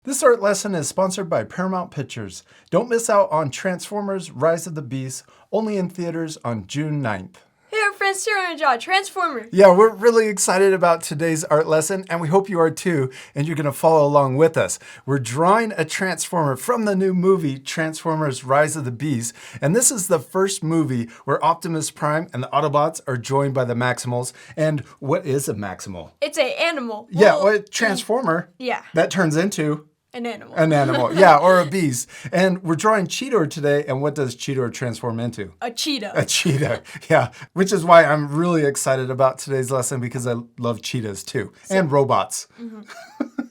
This art lesson is sponsored by Paramount Pictures. Don't miss out on Transformers: Rise of the Beasts, only in theaters on June 9th. Hey, our friends here on draw Transformer. Yeah, we're really excited about today's art lesson, and we hope you are too, and you're gonna follow along with us. We're drawing a Transformer from the new movie, Transformers: Rise of the Beasts, and this is the first movie where Optimus Prime and the Autobots are joined by the Maximals. And what is a Maximal? It's an animal. Yeah, well, a Transformer. Yeah. That turns into An animal. an animal, yeah, or a beast. And we're drawing Cheetor today, and what does Cheetor transform into? A cheetah. A cheetah, yeah. Which is why I'm really excited about today's lesson, because I love cheetahs too, and robots.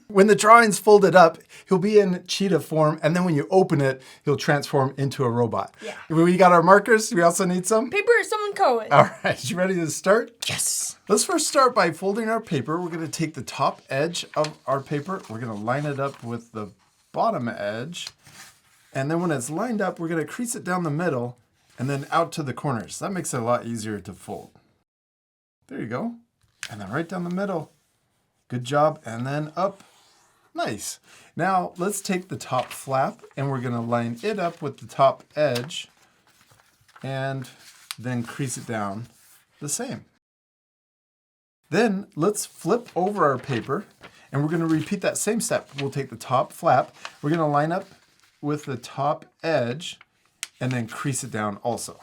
When the drawing's folded up, he'll be in cheetah form, and then when you open it, he'll transform into a robot. Yeah. We got our markers. We also need some Paper, someone color it. All right, you ready to start? Yes. Let's first start by folding our paper. We're going to take the top edge of our paper. We're going to line it up with the bottom edge. And then when it's lined up, we're going to crease it down the middle and then out to the corners. That makes it a lot easier to fold. There you go. And then right down the middle. Good job. And then up. Nice. Now let's take the top flap and we're going to line it up with the top edge and then crease it down the same. Then let's flip over our paper and we're going to repeat that same step. We'll take the top flap, we're going to line up with the top edge and then crease it down also.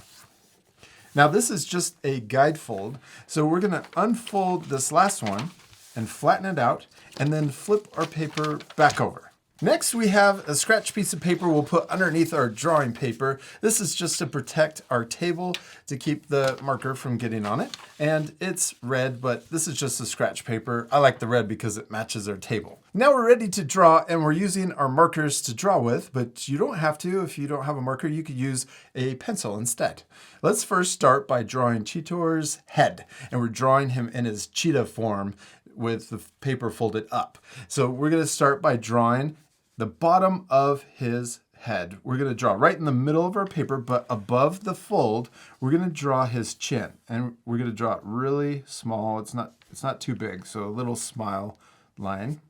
Now this is just a guide fold, so we're going to unfold this last one and flatten it out and then flip our paper back over. Next, we have a scratch piece of paper we'll put underneath our drawing paper. This is just to protect our table to keep the marker from getting on it. And it's red, but this is just a scratch paper. I like the red because it matches our table. Now we're ready to draw, and we're using our markers to draw with, but you don't have to. If you don't have a marker, you could use a pencil instead. Let's first start by drawing Cheetor's head, and we're drawing him in his cheetah form with the paper folded up. So we're going to start by drawing the bottom of his head. We're going to draw right in the middle of our paper, but above the fold, we're going to draw his chin. And we're going to draw it really small. It's not too big, so a little smile line.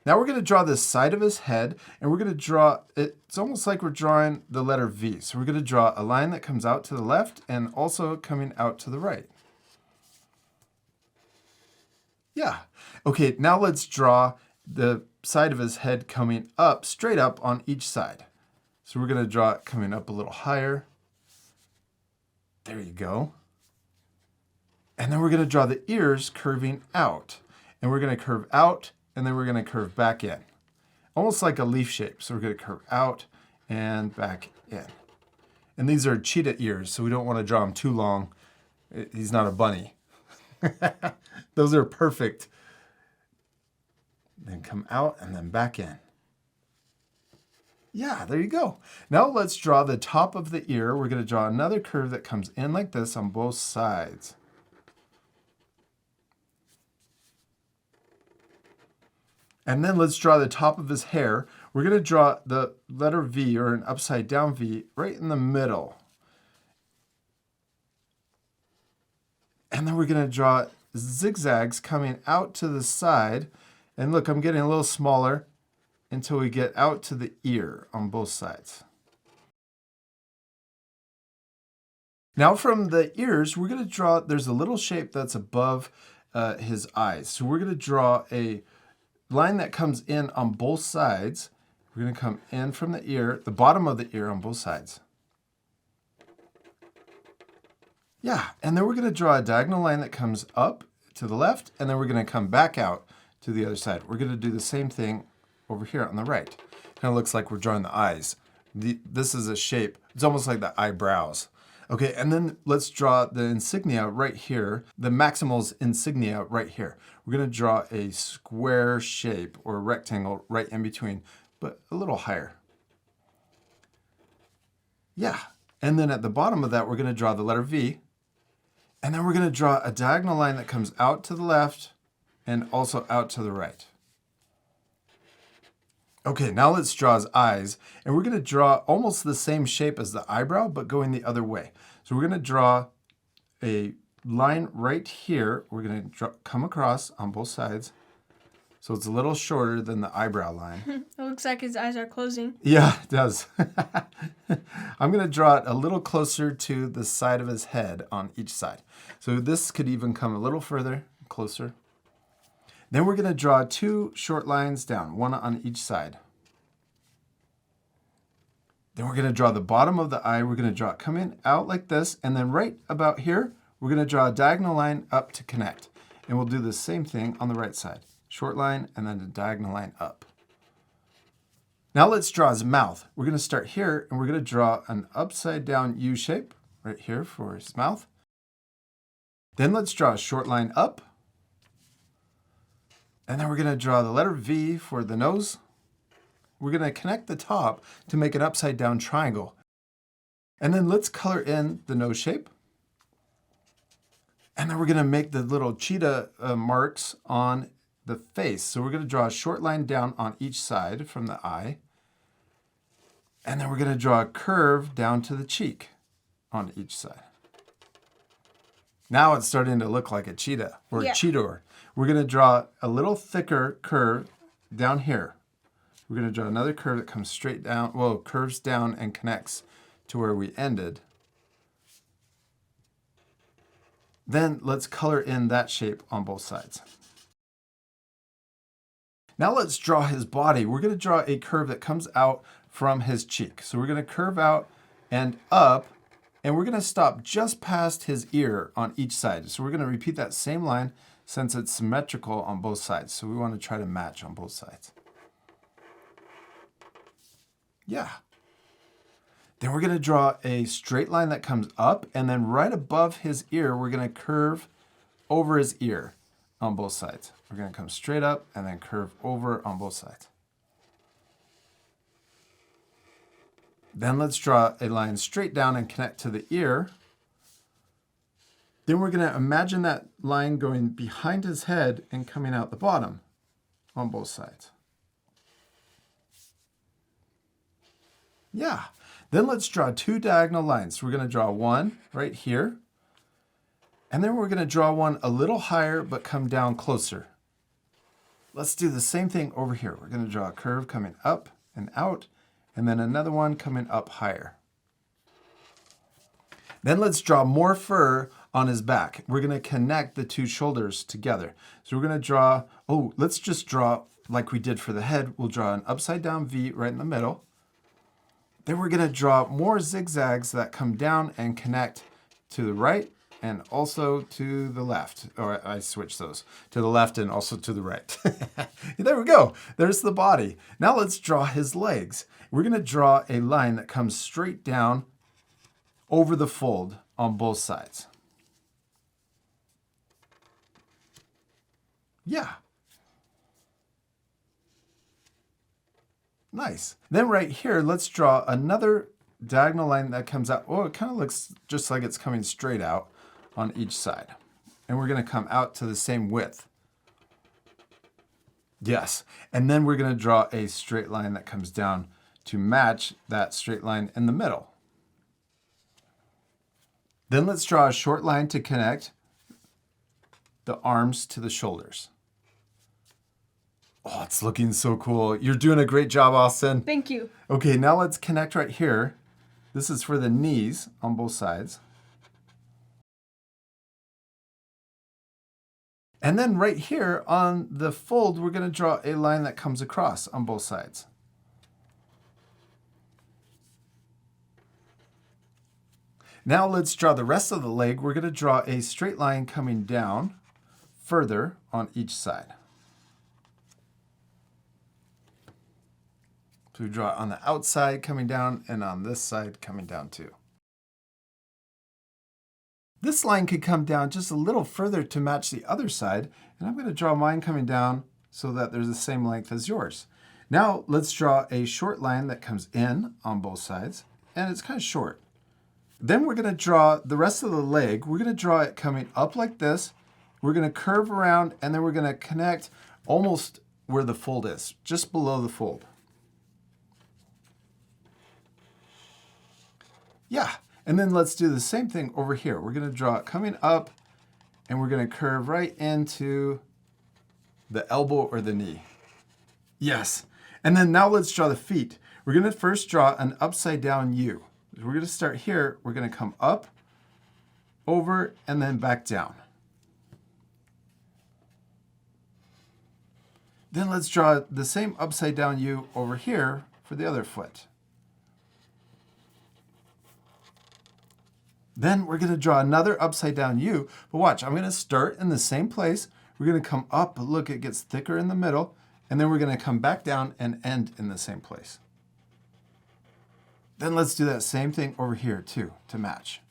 Now we're going to draw the side of his head, and we're going to draw, it's almost like we're drawing the letter V. So we're going to draw a line that comes out to the left and also coming out to the right. Yeah. Okay, now let's draw the side of his head coming up, straight up on each side. So we're going to draw it coming up a little higher. There you go. And then we're going to draw the ears curving out. And we're going to curve out, and then we're going to curve back in. Almost like a leaf shape. So we're going to curve out and back in. And these are cheetah ears, so we don't want to draw them too long. He's not a bunny. Those are perfect. Then come out and then back in. Yeah, there you go. Now let's draw the top of the ear. We're going to draw another curve that comes in like this on both sides. And then let's draw the top of his hair. We're going to draw the letter V, or an upside down V, right in the middle. And then we're going to draw zigzags coming out to the side. And look, I'm getting a little smaller until we get out to the ear on both sides. Now from the ears, we're going to draw, there's a little shape that's above his eyes. So we're going to draw a line that comes in on both sides. We're going to come in from the ear, the bottom of the ear on both sides. Yeah, and then we're going to draw a diagonal line that comes up to the left, and then we're going to come back out to the other side. We're going to do the same thing over here on the right. Kind of looks like we're drawing the eyes. This is a shape. It's almost like the eyebrows. Okay, and then let's draw the insignia right here, the Maximal's insignia right here. We're going to draw a square shape or a rectangle right in between, but a little higher. Yeah, and then at the bottom of that, we're going to draw the letter V. And then we're going to draw a diagonal line that comes out to the left and also out to the right. Okay, now let's draw his eyes. And we're going to draw almost the same shape as the eyebrow, but going the other way. So we're going to draw a line right here. We're going to come across on both sides. So it's a little shorter than the eyebrow line. It looks like his eyes are closing. Yeah, it does. I'm going to draw it a little closer to the side of his head on each side. So this could even come a little further, closer. Then we're going to draw 2 short lines down, one on each side. Then we're going to draw the bottom of the eye. We're going to draw it coming out like this. And then right about here, we're going to draw a diagonal line up to connect. And we'll do the same thing on the right side. Short line and then a diagonal line up. Now let's draw his mouth. We're going to start here and we're going to draw an upside down U shape right here for his mouth. Then let's draw a short line up. And then we're going to draw the letter V for the nose. We're going to connect the top to make an upside down triangle. And then let's color in the nose shape. And then we're going to make the little cheetah marks on the face. So we're going to draw a short line down on each side from the eye. And then we're going to draw a curve down to the cheek on each side. Now it's starting to look like a cheetah or a Cheetor. We're going to draw a little thicker curve down here. We're going to draw another curve that comes straight down, well, curves down and connects to where we ended. Then let's color in that shape on both sides. Now let's draw his body. We're going to draw a curve that comes out from his cheek. So we're going to curve out and up, and we're going to stop just past his ear on each side. So we're going to repeat that same line since it's symmetrical on both sides. So we want to try to match on both sides. Yeah. Then we're going to draw a straight line that comes up, and then right above his ear, we're going to curve over his ear on both sides. We're going to come straight up and then curve over on both sides. Then let's draw a line straight down and connect to the ear. Then we're going to imagine that line going behind his head and coming out the bottom on both sides. Yeah. Then let's draw 2 diagonal lines. So we're going to draw one right here. And then we're going to draw one a little higher but come down closer. Let's do the same thing over here. We're going to draw a curve coming up and out, and then another one coming up higher. Then let's draw more fur on his back. We're going to connect the 2 shoulders together. So we're going to draw, let's just draw like we did for the head. We'll draw an upside down V right in the middle. Then we're going to draw more zigzags that come down and connect to the right and also to the left. Or I switched those. To the left and also to the right. There we go. There's the body. Now let's draw his legs. We're going to draw a line that comes straight down over the fold on both sides. Yeah. Nice. Then right here, let's draw another diagonal line that comes out. Oh, it kind of looks just like it's coming straight out on each side. And we're going to come out to the same width. Yes. And then we're going to draw a straight line that comes down to match that straight line in the middle. Then let's draw a short line to connect the arms to the shoulders. Oh, it's looking so cool. You're doing a great job, Austin. Thank you. Okay, now let's connect right here. This is for the knees on both sides. And then right here on the fold, we're going to draw a line that comes across on both sides. Now let's draw the rest of the leg. We're going to draw a straight line coming down further on each side. So we draw it on the outside coming down and on this side coming down too. This line could come down just a little further to match the other side, and I'm going to draw mine coming down so that there's the same length as yours. Now let's draw a short line that comes in on both sides, and it's kind of short. Then we're going to draw the rest of the leg. We're going to draw it coming up like this. We're going to curve around, and then we're going to connect almost where the fold is, just below the fold. Yeah, and then let's do the same thing over here. We're going to draw it coming up, and we're going to curve right into the elbow or the knee. Yes. And then now let's draw the feet. We're going to first draw an upside down U. We're going to start here. We're going to come up, over, and then back down. Then let's draw the same upside down U over here for the other foot. Then we're going to draw another upside down U. But watch, I'm going to start in the same place. We're going to come up, but look, it gets thicker in the middle. And then we're going to come back down and end in the same place. Then let's do that same thing over here too, to match.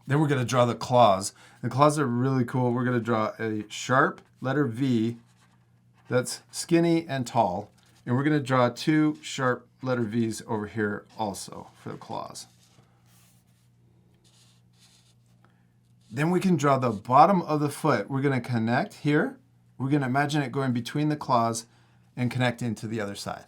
Then we're going to draw the claws. The claws are really cool. We're going to draw a sharp letter V that's skinny and tall. And we're going to draw two sharp letter V's over here also for the claws. Then we can draw the bottom of the foot. We're going to connect here. We're going to imagine it going between the claws and connect into the other side.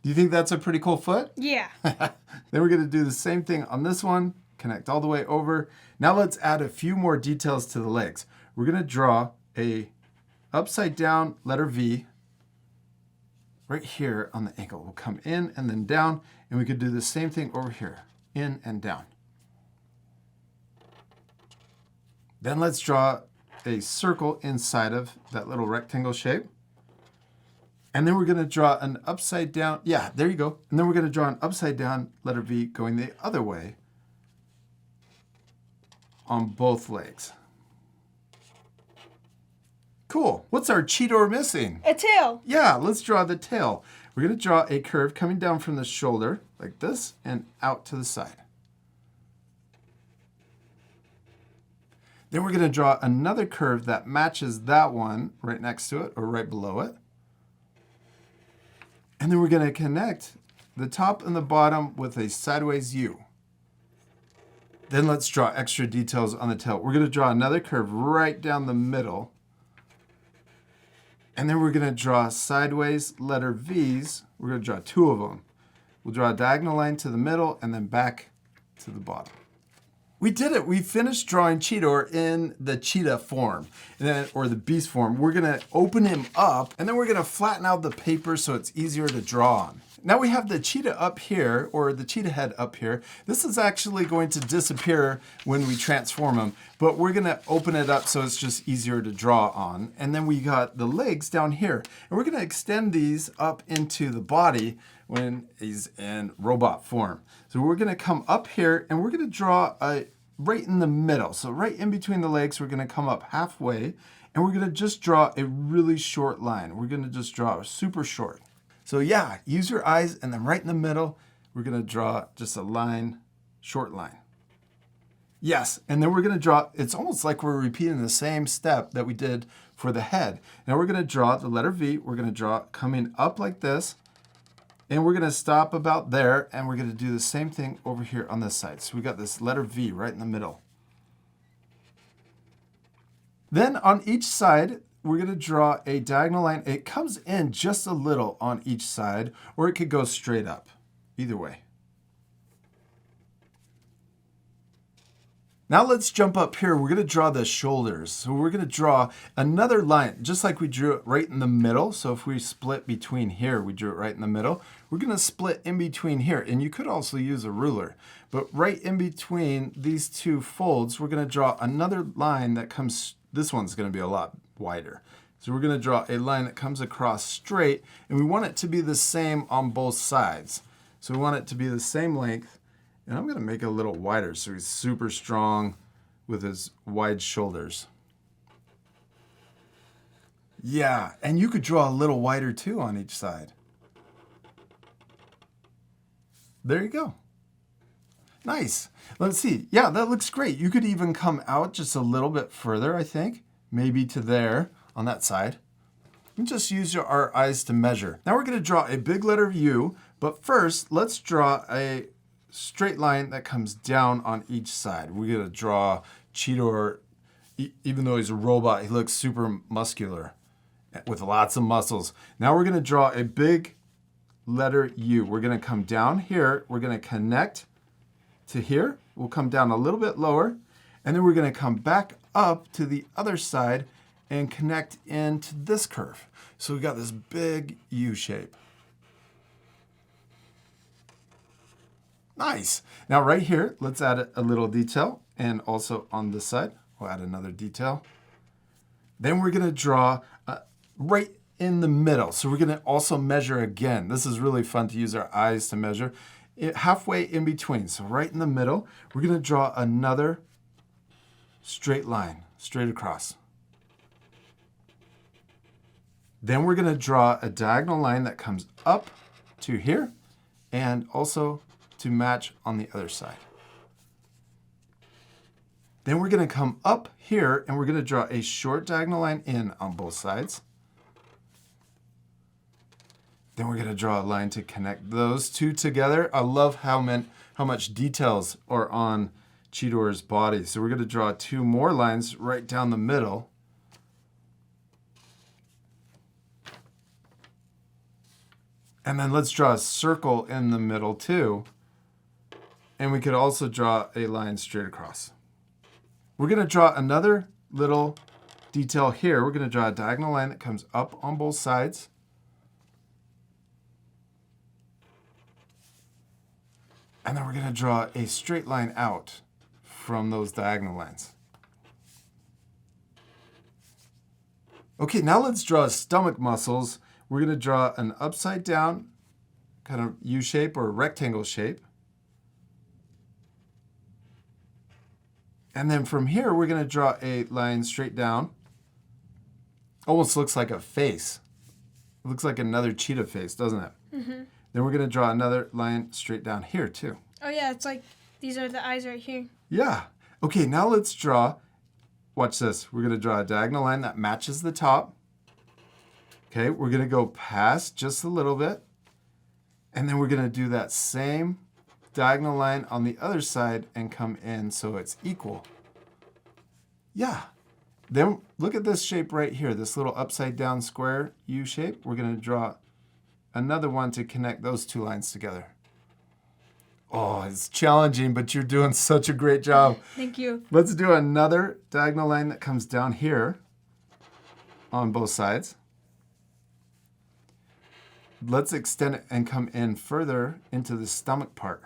Do you think that's a pretty cool foot? Yeah. Then we're going to do the same thing on this one. Connect all the way over. Now let's add a few more details to the legs. We're going to draw a upside down letter V right here on the ankle. We'll come in and then down, and we could do the same thing over here, in and down. Then let's draw a circle inside of that little rectangle shape. And then we're going to draw an upside down. Yeah, there you go. And then we're going to draw an upside down letter V going the other way on both legs. Cool. What's our Cheetor missing? A tail. Yeah, let's draw the tail. We're going to draw a curve coming down from the shoulder like this and out to the side. Then we're going to draw another curve that matches that one right next to it or right below it. And then we're going to connect the top and the bottom with a sideways U. Then let's draw extra details on the tail. We're going to draw another curve right down the middle. And then we're going to draw sideways letter V's. We're going to draw two of them. We'll draw a diagonal line to the middle and then back to the bottom. We did it. We finished drawing Cheetor in the cheetah form, or the beast form. We're going to open him up, and then we're going to flatten out the paper so it's easier to draw on. Now we have the cheetah up here, or the cheetah head up here. This is actually going to disappear when we transform him, but we're going to open it up so it's just easier to draw on. And then we got the legs down here, and we're going to extend these up into the body when he's in robot form. So we're going to come up here, and we're going to draw a right in the middle. So right in between the legs, we're going to come up halfway, and we're going to just draw a really short line. We're going to just draw super short. So yeah, use your eyes, and then right in the middle, we're going to draw just a line, short line. Yes, and then we're going to draw, it's almost like we're repeating the same step that we did for the head. Now we're going to draw the letter V. We're going to draw coming up like this, and we're going to stop about there, and we're going to do the same thing over here on this side. So we got this letter V right in the middle. Then on each side, we're going to draw a diagonal line. It comes in just a little on each side, or it could go straight up. Either way. Now let's jump up here. We're going to draw the shoulders. So we're going to draw another line, just like we drew it right in the middle. So if we split between here, we drew it right in the middle. We're going to split in between here. And you could also use a ruler. But right in between these two folds, we're going to draw another line that comes, this one's going to be a lot wider. So we're going to draw a line that comes across straight. And we want it to be the same on both sides. So we want it to be the same length. And I'm going to make it a little wider so he's super strong with his wide shoulders. Yeah, and you could draw a little wider too on each side. There you go. Nice. Let's see. Yeah, that looks great. You could even come out just a little bit further, I think. Maybe to there on that side. And just use our eyes to measure. Now we're going to draw a big letter U, but first let's draw a straight line that comes down on each side. We're going to draw Cheetor, even though he's a robot, he looks super muscular with lots of muscles. Now we're going to draw a big letter U. We're going to come down here. We're going to connect to here. We'll come down a little bit lower. And then we're going to come back up to the other side and connect into this curve. So we've got this big U shape. Nice. Now right here, let's add a little detail. And also on this side, we'll add another detail. Then we're going to draw right in the middle. So we're going to also measure again. This is really fun to use our eyes to measure. Halfway in between. So right in the middle, we're going to draw another straight line, straight across. Then we're going to draw a diagonal line that comes up to here and also to match on the other side. Then we're going to come up here and we're going to draw a short diagonal line in on both sides. Then we're going to draw a line to connect those two together. I love how much details are on Cheetor's body. So we're going to draw two more lines right down the middle. And then let's draw a circle in the middle too. And we could also draw a line straight across. We're going to draw another little detail here. We're going to draw a diagonal line that comes up on both sides. And then we're going to draw a straight line out from those diagonal lines. Okay, now let's draw stomach muscles. We're going to draw an upside down kind of U shape or rectangle shape. And then from here, we're going to draw a line straight down. Almost looks like a face. It looks like another cheetah face, doesn't it? Mm-hmm. Then we're going to draw another line straight down here too. Oh yeah, it's like these are the eyes right here. Yeah. Okay, now let's draw, watch this. We're going to draw a diagonal line that matches the top. Okay, we're going to go past just a little bit. And then we're going to do that same diagonal line on the other side and come in so it's equal. Yeah. Then look at this shape right here, this little upside down square U shape. We're going to draw another one to connect those two lines together. Oh, it's challenging, but you're doing such a great job. Thank you. Let's do another diagonal line that comes down here on both sides. Let's extend it and come in further into the stomach part.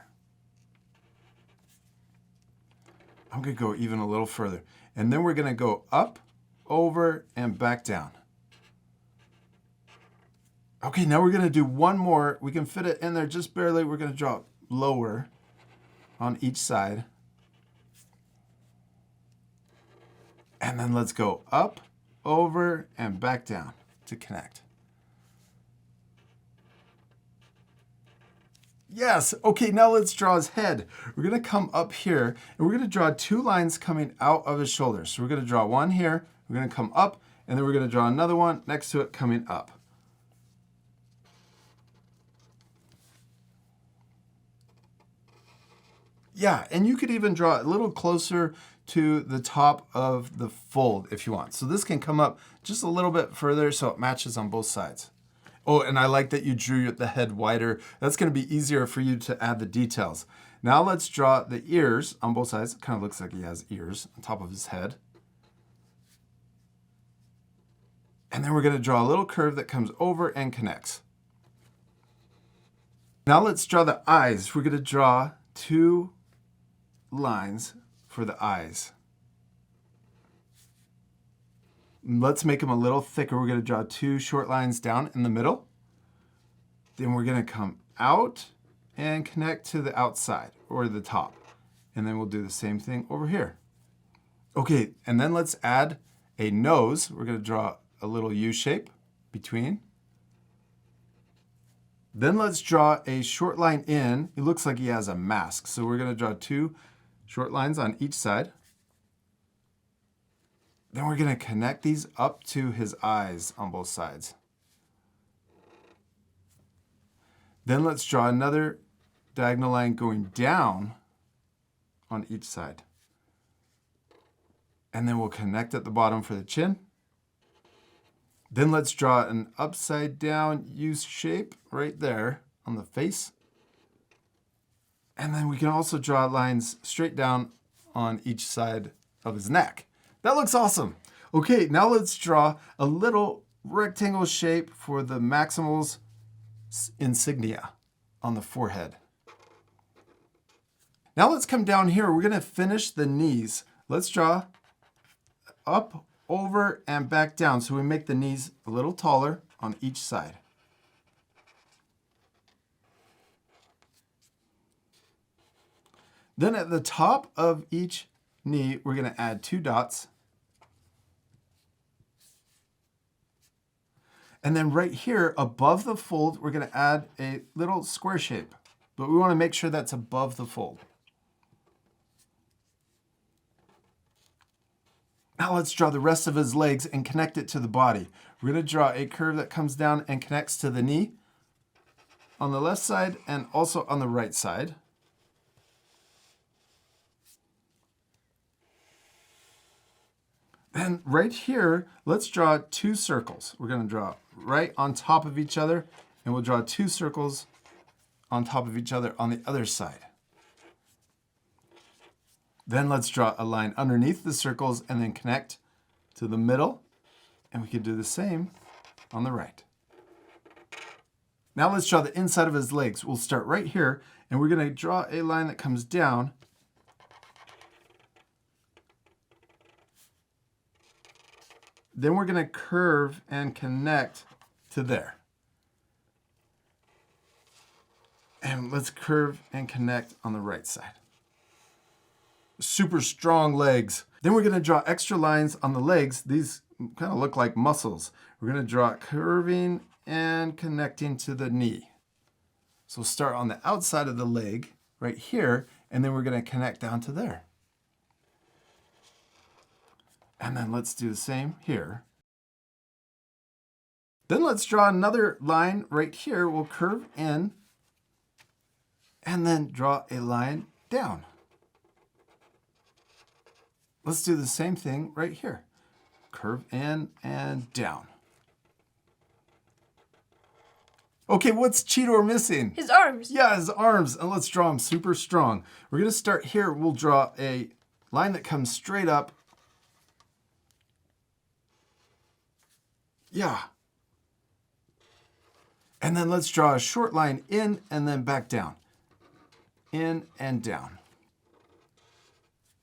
I'm going to go even a little further. And then we're going to go up, over, and back down. Okay, now we're going to do one more. We can fit it in there just barely. We're going to draw lower on each side. And then let's go up, over, and back down to connect. Yes. Okay, now let's draw his head. We're going to come up here, and we're going to draw two lines coming out of his shoulders. So we're going to draw one here. We're going to come up, and then we're going to draw another one next to it coming up. Yeah, and you could even draw it a little closer to the top of the fold if you want. So this can come up just a little bit further so it matches on both sides. Oh, and I like that you drew the head wider. That's going to be easier for you to add the details. Now let's draw the ears on both sides. It kind of looks like he has ears on top of his head. And then we're going to draw a little curve that comes over and connects. Now let's draw the eyes. We're going to draw two lines for the eyes. Let's make them a little thicker. We're going to draw two short lines down in the middle. Then we're going to come out and connect to the outside or the top. And then we'll do the same thing over here. Okay, and then let's add a nose. We're going to draw a little U shape between. Then let's draw a short line in. It looks like he has a mask. So we're going to draw two short lines on each side. Then we're going to connect these up to his eyes on both sides. Then let's draw another diagonal line going down on each side. And then we'll connect at the bottom for the chin. Then let's draw an upside down U shape right there on the face. And then we can also draw lines straight down on each side of his neck. That looks awesome. Okay, now let's draw a little rectangle shape for the Maximal's insignia on the forehead. Now let's come down here. We're going to finish the knees. Let's draw up, over, and back down so we make the knees a little taller on each side. Then at the top of each knee, we're going to add 2 dots. And then right here above the fold, we're going to add a little square shape. But we want to make sure that's above the fold. Now let's draw the rest of his legs and connect it to the body. We're going to draw a curve that comes down and connects to the knee on the left side and also on the right side. Then right here, let's draw 2 circles. We're going to draw right on top of each other, and we'll draw 2 circles on top of each other on the other side. Then let's draw a line underneath the circles and then connect to the middle. And we can do the same on the right. Now let's draw the inside of his legs. We'll start right here and we're going to draw a line that comes down. Then we're going to curve and connect to there. And let's curve and connect on the right side. Super strong legs. Then we're going to draw extra lines on the legs. These kind of look like muscles. We're going to draw curving and connecting to the knee. So we'll start on the outside of the leg right here, and then we're going to connect down to there. And then let's do the same here. Then let's draw another line right here. We'll curve in and then draw a line down. Let's do the same thing right here. Curve in and down. Okay, what's Cheetor missing? His arms. Yeah, his arms. And let's draw him super strong. We're going to start here. We'll draw a line that comes straight up. Yeah. And then let's draw a short line in and then back down. In and down.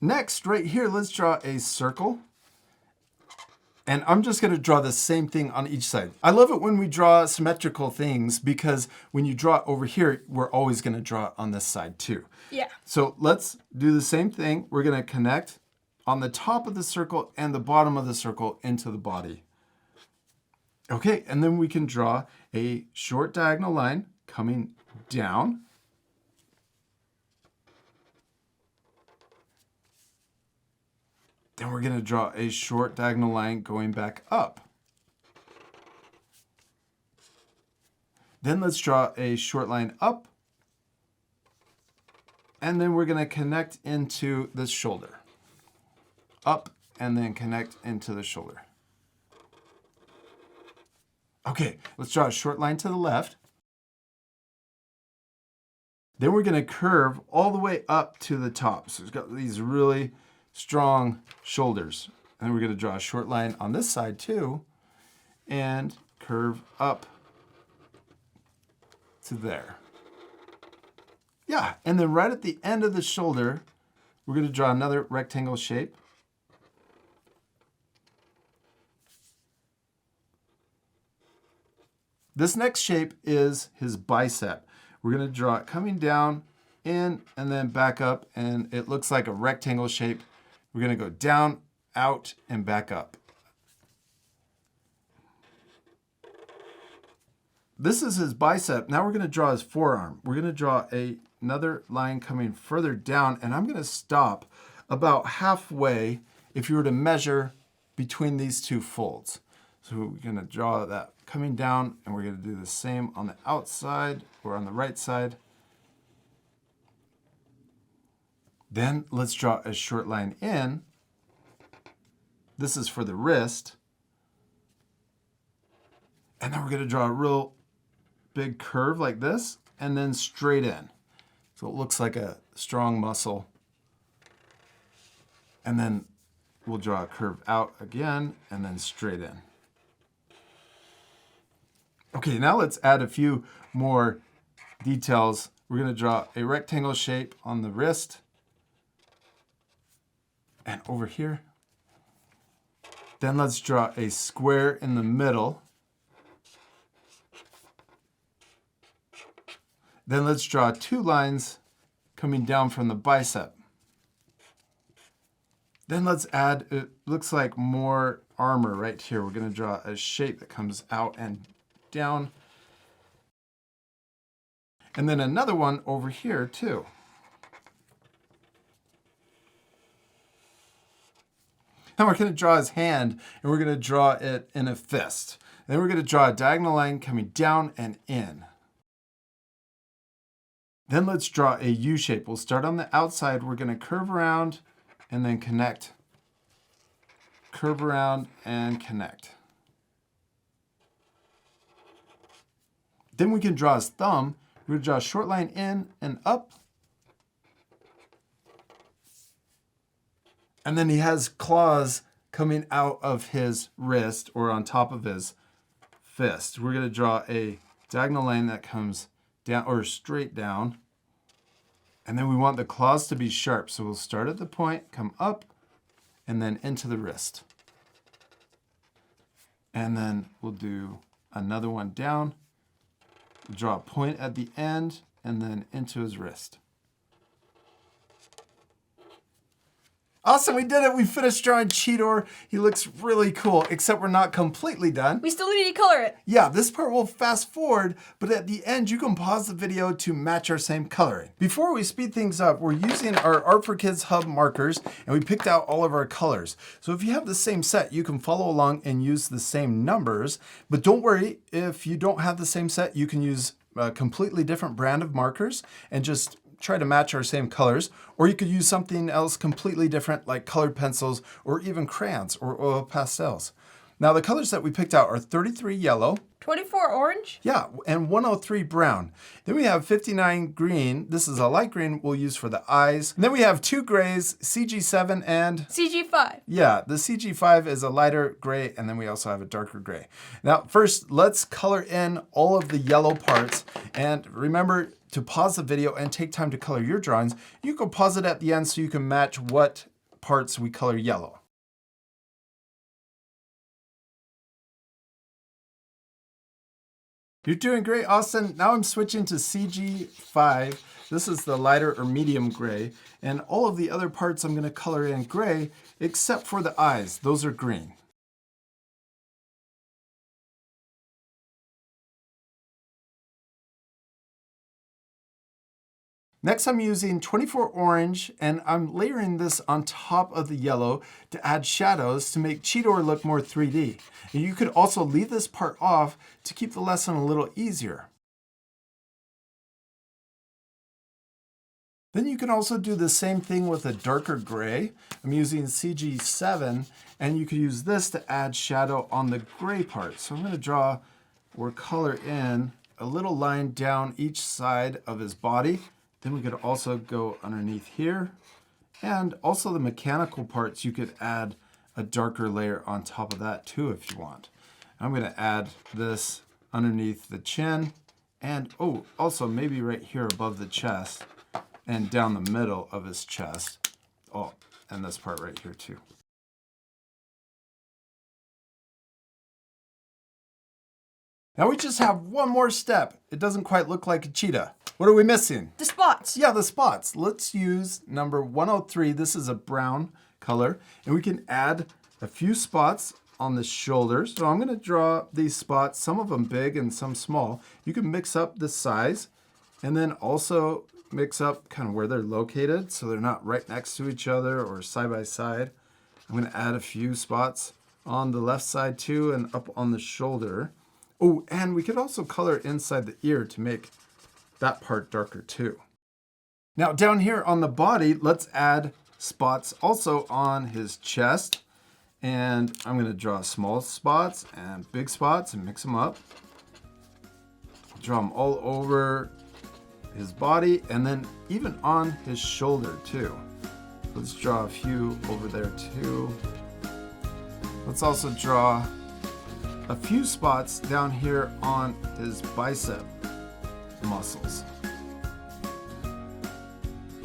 Next, right here, let's draw a circle. And I'm just going to draw the same thing on each side. I love it when we draw symmetrical things because when you draw it over here, we're always going to draw it on this side too. Yeah. So let's do the same thing. We're going to connect on the top of the circle and the bottom of the circle into the body. Okay, and then we can draw a short diagonal line coming down. Then we're going to draw a short diagonal line going back up. Then let's draw a short line up. And then we're going to connect into the shoulder. Up and then connect into the shoulder. Okay, let's draw a short line to the left. Then we're going to curve all the way up to the top. So it's got these really strong shoulders. And then we're going to draw a short line on this side too and curve up to there. Yeah, and then right at the end of the shoulder, we're going to draw another rectangle shape. This next shape is his bicep. We're going to draw it coming down, in, and then back up, and it looks like a rectangle shape. We're going to go down, out, and back up. This is his bicep. Now we're going to draw his forearm. We're going to draw another line coming further down, and I'm going to stop about halfway if you were to measure between these two folds. So we're going to draw that coming down, and we're going to do the same on the outside or on the right side. Then let's draw a short line in. This is for the wrist. And then we're going to draw a real big curve like this, and then straight in. So it looks like a strong muscle. And then we'll draw a curve out again and then straight in. Okay, now let's add a few more details. We're going to draw a rectangle shape on the wrist and over here. Then let's draw a square in the middle. Then let's draw 2 lines coming down from the bicep. Then let's add, it looks like more armor right here. We're going to draw a shape that comes out and down. And then another one over here too. Now we're going to draw his hand, and we're going to draw it in a fist. Then we're going to draw a diagonal line coming down and in. Then let's draw a U shape. We'll start on the outside. We're going to curve around and then connect. Curve around and connect. Then we can draw his thumb. We're going to draw a short line in and up. And then he has claws coming out of his wrist or on top of his fist. We're going to draw a diagonal line that comes down or straight down. And then we want the claws to be sharp. So we'll start at the point, come up, and then into the wrist. And then we'll do another one down. We'll draw a point at the end and then into his wrist. Awesome, we did it. We finished drawing Cheetor. He looks really cool, except we're not completely done. We still need to color it. Yeah, this part will fast forward, but at the end, you can pause the video to match our same coloring. Before we speed things up, we're using our Art for Kids Hub markers, and we picked out all of our colors. So if you have the same set, you can follow along and use the same numbers, but don't worry, if you don't have the same set, you can use a completely different brand of markers and just try to match our same colors, or you could use something else completely different like colored pencils or even crayons or oil pastels. Now the colors that we picked out are 33 yellow, 24 orange, yeah, and 103 brown. Then we have 59 green. This is a light green we'll use for the eyes. And then we have 2 grays, CG7 and CG5. yeah, the CG5 is a lighter gray, and then we also have a darker gray. Now, first, let's color in all of the yellow parts. And remember to pause the video and take time to color your drawings. You can pause it at the end so you can match what parts we color yellow. You're doing great, Austin. Now I'm switching to CG5. This is the lighter or medium gray. And all of the other parts I'm going to color in gray, except for the eyes. Those are green. Next, I'm using 24 orange, and I'm layering this on top of the yellow to add shadows to make Cheetor look more 3D. And you could also leave this part off to keep the lesson a little easier. Then you can also do the same thing with a darker gray. I'm using CG7, and you could use this to add shadow on the gray part. So I'm going to draw or color in a little line down each side of his body. Then we could also go underneath here. And also the mechanical parts, you could add a darker layer on top of that too if you want. I'm going to add this underneath the chin and oh, also maybe right here above the chest and down the middle of his chest. Oh, and this part right here too. Now we just have one more step. It doesn't quite look like a cheetah. What are we missing? The spots. Yeah, the spots. Let's use number 103. This is a brown color, and we can add a few spots on the shoulders. So I'm going to draw these spots, some of them big and some small. You can mix up the size and then also mix up kind of where they're located so they're not right next to each other or side by side. I'm going to add a few spots on the left side too and up on the shoulder. Oh, and we could also color inside the ear to make that part darker too. Now down here on the body, let's add spots also on his chest. And I'm going to draw small spots and big spots and mix them up. Draw them all over his body and then even on his shoulder too. Let's draw a few over there too. Let's also draw a few spots down here on his bicep muscles.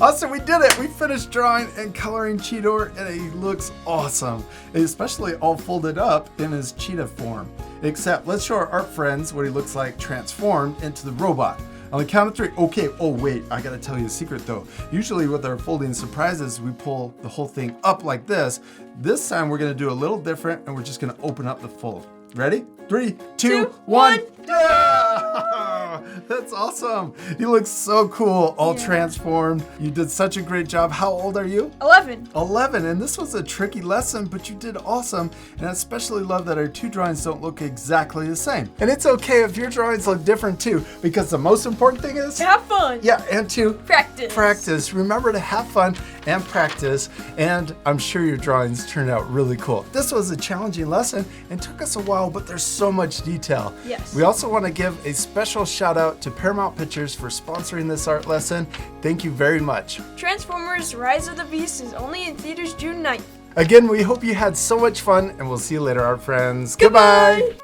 Awesome, we did it! We finished drawing and coloring Cheetor, and he looks awesome, especially all folded up in his cheetah form. Except, let's show our art friends what he looks like transformed into the robot. On the count of 3, okay, oh wait, I gotta tell you a secret though. Usually with our folding surprises, we pull the whole thing up like this. This time we're gonna do a little different, and we're just gonna open up the fold. Ready? 3, 2, 1. Yeah! That's awesome. You look so cool, all transformed. You did such a great job. How old are you? 11. 11, and this was a tricky lesson, but you did awesome. And I especially love that our two drawings don't look exactly the same. And it's okay if your drawings look different too, because the most important thing is To have fun. yeah, and to Practice. practice. Remember to have fun and practice, and I'm sure your drawings turned out really cool. This was a challenging lesson and took us a while, but there's so much detail. Yes. We also want to give a special shout out to Paramount Pictures for sponsoring this art lesson. Thank you very much. Transformers Rise of the Beast is only in theaters June 9th. Again, we hope you had so much fun, and we'll see you later, art friends. Goodbye.